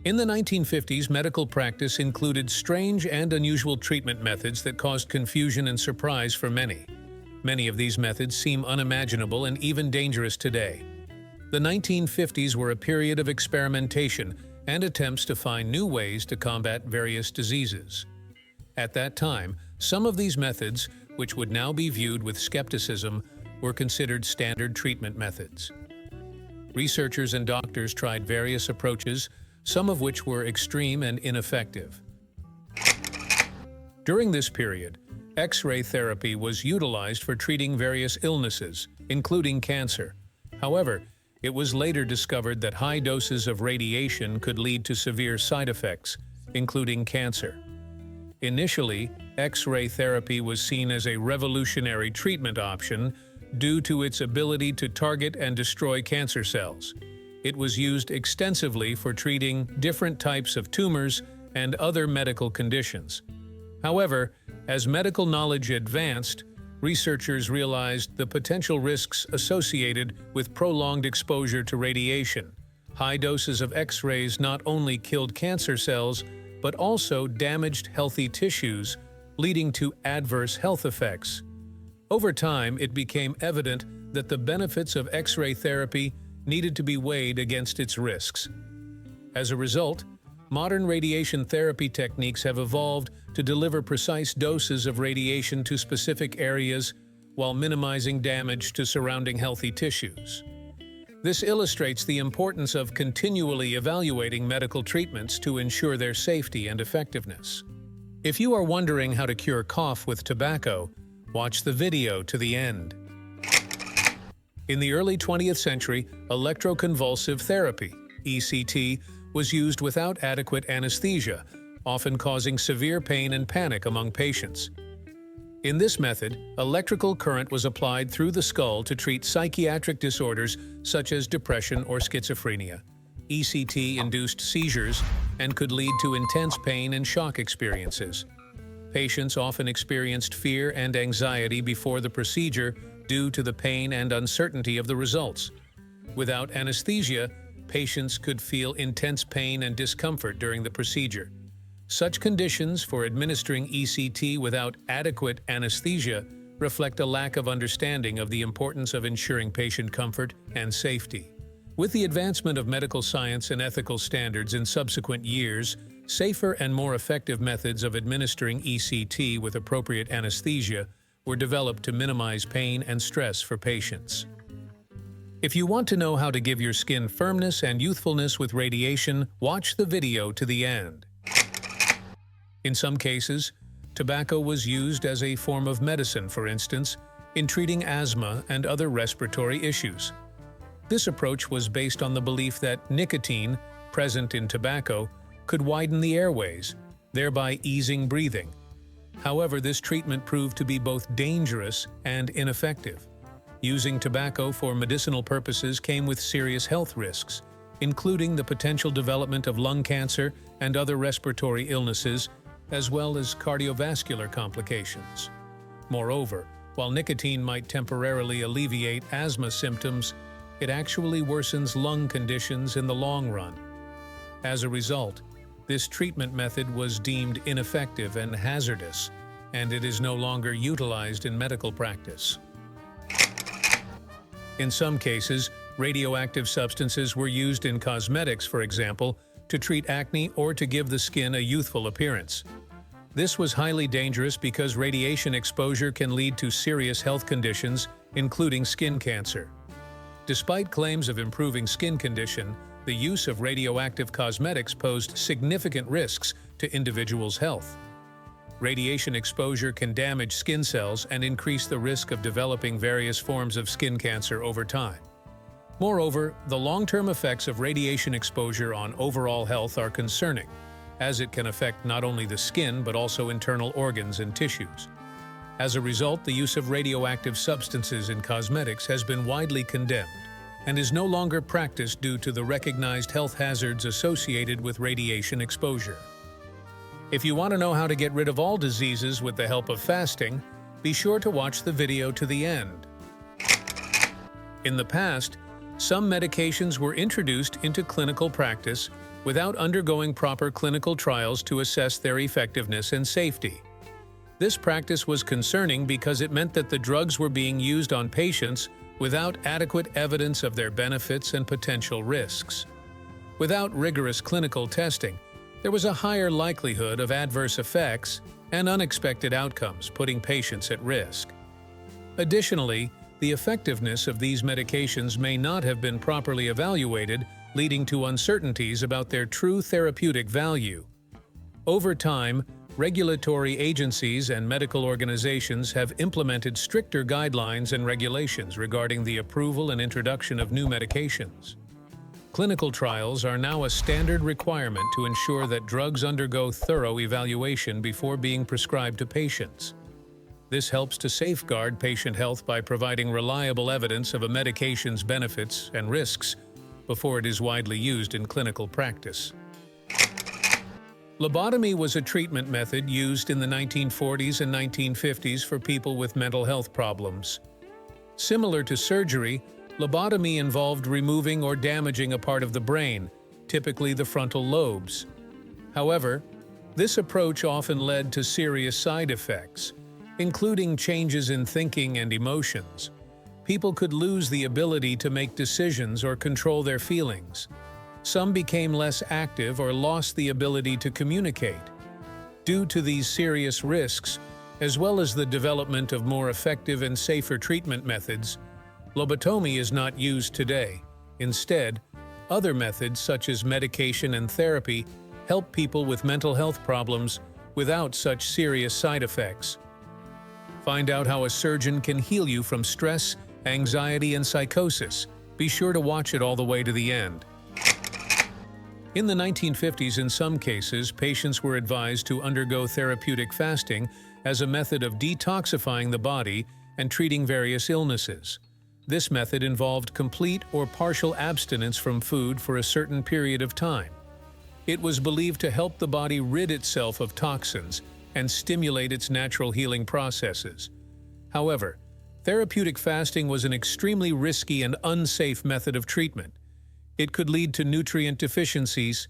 In the 1950s, medical practice included strange and unusual treatment methods that caused confusion and surprise for many. Many of these methods seem unimaginable and even dangerous today. The 1950s were a period of experimentation and attempts to find new ways to combat various diseases. At that time, some of these methods, which would now be viewed with skepticism, were considered standard treatment methods. Researchers and doctors tried various approaches, some of which were extreme and ineffective. During this period, X-ray therapy was utilized for treating various illnesses, including cancer. However, it was later discovered that high doses of radiation could lead to severe side effects, including cancer. Initially, X-ray therapy was seen as a revolutionary treatment option due to its ability to target and destroy cancer cells. It was used extensively for treating different types of tumors and other medical conditions. However, as medical knowledge advanced, researchers realized the potential risks associated with prolonged exposure to radiation. High doses of X-rays not only killed cancer cells, but also damaged healthy tissues, leading to adverse health effects. Over time, it became evident that the benefits of X-ray therapy needed to be weighed against its risks. As a result, modern radiation therapy techniques have evolved to deliver precise doses of radiation to specific areas while minimizing damage to surrounding healthy tissues. This illustrates the importance of continually evaluating medical treatments to ensure their safety and effectiveness. If you are wondering how to cure cough with tobacco, watch the video to the end. In the early 20th century, electroconvulsive therapy, ECT, was used without adequate anesthesia, often causing severe pain and panic among patients. In this method, electrical current was applied through the skull to treat psychiatric disorders such as depression or schizophrenia. ECT induced seizures and could lead to intense pain and shock experiences. Patients often experienced fear and anxiety before the procedure due to the pain and uncertainty of the results. Without anesthesia, patients could feel intense pain and discomfort during the procedure. Such conditions for administering ECT without adequate anesthesia reflect a lack of understanding of the importance of ensuring patient comfort and safety. With the advancement of medical science and ethical standards in subsequent years, safer and more effective methods of administering ECT with appropriate anesthesia were developed to minimize pain and stress for patients. If you want to know how to give your skin firmness and youthfulness with radiation, watch the video to the end. In some cases, tobacco was used as a form of medicine, for instance, in treating asthma and other respiratory issues. This approach was based on the belief that nicotine, present in tobacco, could widen the airways, thereby easing breathing. However, this treatment proved to be both dangerous and ineffective. Using tobacco for medicinal purposes came with serious health risks, including the potential development of lung cancer and other respiratory illnesses, as well as cardiovascular complications. Moreover, while nicotine might temporarily alleviate asthma symptoms, it actually worsens lung conditions in the long run. As a result, this treatment method was deemed ineffective and hazardous, and it is no longer utilized in medical practice. In some cases, radioactive substances were used in cosmetics, for example, to treat acne or to give the skin a youthful appearance. This was highly dangerous because radiation exposure can lead to serious health conditions, including skin cancer. Despite claims of improving skin condition, the use of radioactive cosmetics posed significant risks to individuals' health. Radiation exposure can damage skin cells and increase the risk of developing various forms of skin cancer over time. Moreover, the long-term effects of radiation exposure on overall health are concerning, as it can affect not only the skin but also internal organs and tissues. As a result, the use of radioactive substances in cosmetics has been widely condemned and is no longer practiced due to the recognized health hazards associated with radiation exposure. If you want to know how to get rid of all diseases with the help of fasting, be sure to watch the video to the end. In the past, some medications were introduced into clinical practice without undergoing proper clinical trials to assess their effectiveness and safety. This practice was concerning because it meant that the drugs were being used on patients without adequate evidence of their benefits and potential risks. Without rigorous clinical testing, there was a higher likelihood of adverse effects and unexpected outcomes, putting patients at risk. Additionally, the effectiveness of these medications may not have been properly evaluated, leading to uncertainties about their true therapeutic value. Over time, regulatory agencies and medical organizations have implemented stricter guidelines and regulations regarding the approval and introduction of new medications. Clinical trials are now a standard requirement to ensure that drugs undergo thorough evaluation before being prescribed to patients. This helps to safeguard patient health by providing reliable evidence of a medication's benefits and risks before it is widely used in clinical practice. Lobotomy was a treatment method used in the 1940s and 1950s for people with mental health problems. Similar to surgery, lobotomy involved removing or damaging a part of the brain, typically the frontal lobes. However, this approach often led to serious side effects, including changes in thinking and emotions. People could lose the ability to make decisions or control their feelings. Some became less active or lost the ability to communicate. Due to these serious risks, as well as the development of more effective and safer treatment methods, lobotomy is not used today. Instead, other methods such as medication and therapy help people with mental health problems without such serious side effects. Find out how a surgeon can heal you from stress, anxiety, and psychosis. Be sure to watch it all the way to the end. In the 1950s, in some cases, patients were advised to undergo therapeutic fasting as a method of detoxifying the body and treating various illnesses. This method involved complete or partial abstinence from food for a certain period of time. It was believed to help the body rid itself of toxins and stimulate its natural healing processes. However, therapeutic fasting was an extremely risky and unsafe method of treatment. It could lead to nutrient deficiencies,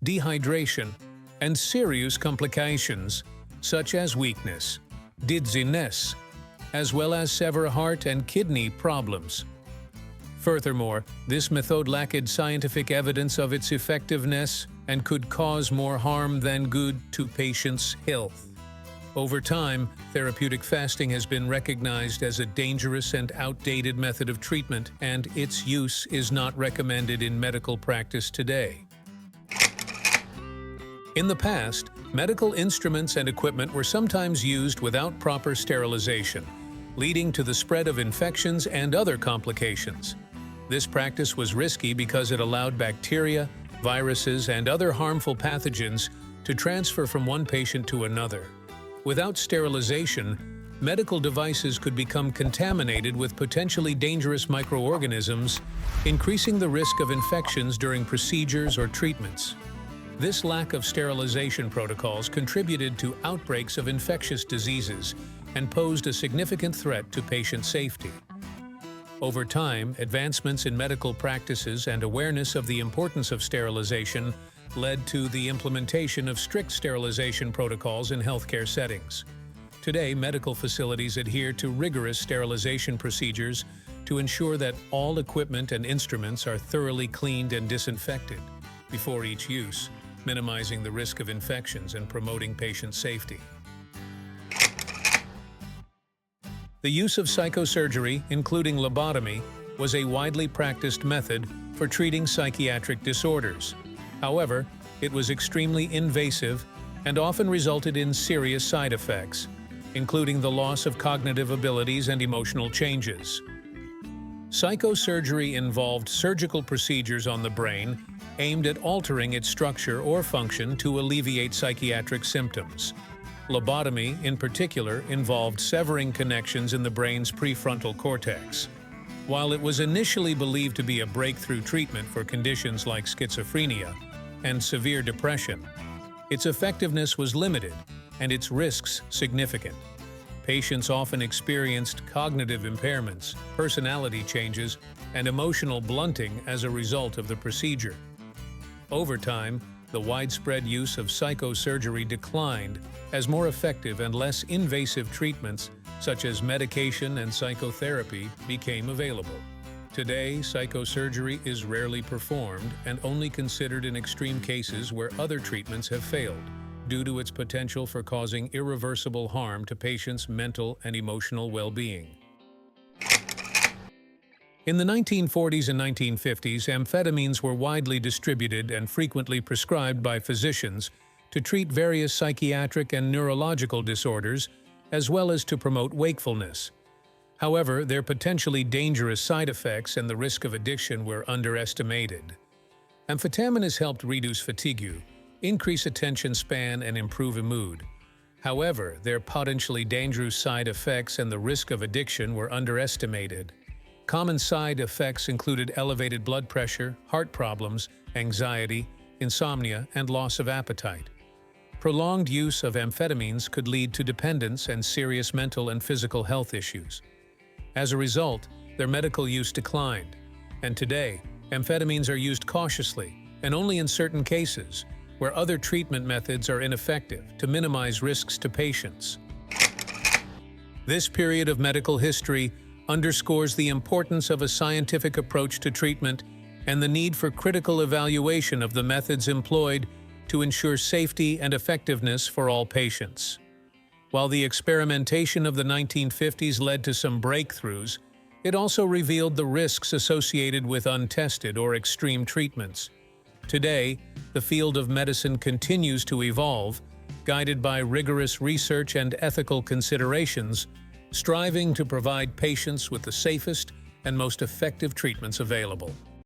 dehydration, and serious complications such as weakness, dizziness, as well as severe heart and kidney problems. Furthermore, this method lacked scientific evidence of its effectiveness and could cause more harm than good to patients' health. Over time, therapeutic fasting has been recognized as a dangerous and outdated method of treatment, and its use is not recommended in medical practice today. In the past, medical instruments and equipment were sometimes used without proper sterilization, leading to the spread of infections and other complications. This practice was risky because it allowed bacteria, viruses, and other harmful pathogens to transfer from one patient to another. Without sterilization, medical devices could become contaminated with potentially dangerous microorganisms, increasing the risk of infections during procedures or treatments. This lack of sterilization protocols contributed to outbreaks of infectious diseases and posed a significant threat to patient safety. Over time, advancements in medical practices and awareness of the importance of sterilization led to the implementation of strict sterilization protocols in healthcare settings. Today, medical facilities adhere to rigorous sterilization procedures to ensure that all equipment and instruments are thoroughly cleaned and disinfected before each use, minimizing the risk of infections and promoting patient safety. The use of psychosurgery, including lobotomy, was a widely practiced method for treating psychiatric disorders. However, it was extremely invasive and often resulted in serious side effects, including the loss of cognitive abilities and emotional changes. Psychosurgery involved surgical procedures on the brain aimed at altering its structure or function to alleviate psychiatric symptoms. Lobotomy, in particular, involved severing connections in the brain's prefrontal cortex. While it was initially believed to be a breakthrough treatment for conditions like schizophrenia and severe depression, its effectiveness was limited and its risks significant. Patients often experienced cognitive impairments, personality changes, and emotional blunting as a result of the procedure. Over time, the widespread use of psychosurgery declined as more effective and less invasive treatments, such as medication and psychotherapy, became available. Today, psychosurgery is rarely performed and only considered in extreme cases where other treatments have failed, due to its potential for causing irreversible harm to patients' mental and emotional well-being. In the 1940s and 1950s, amphetamines were widely distributed and frequently prescribed by physicians to treat various psychiatric and neurological disorders, as well as to promote wakefulness. However, their potentially dangerous side effects and the risk of addiction were underestimated. Amphetamines helped reduce fatigue, increase attention span, and improve mood. However, their potentially dangerous side effects and the risk of addiction were underestimated. Common side effects included elevated blood pressure, heart problems, anxiety, insomnia, and loss of appetite. Prolonged use of amphetamines could lead to dependence and serious mental and physical health issues. As a result, their medical use declined, and today, amphetamines are used cautiously and only in certain cases, where other treatment methods are ineffective, to minimize risks to patients. This period of medical history underscores the importance of a scientific approach to treatment and the need for critical evaluation of the methods employed to ensure safety and effectiveness for all patients. While the experimentation of the 1950s led to some breakthroughs, it also revealed the risks associated with untested or extreme treatments. Today, the field of medicine continues to evolve, guided by rigorous research and ethical considerations, striving to provide patients with the safest and most effective treatments available.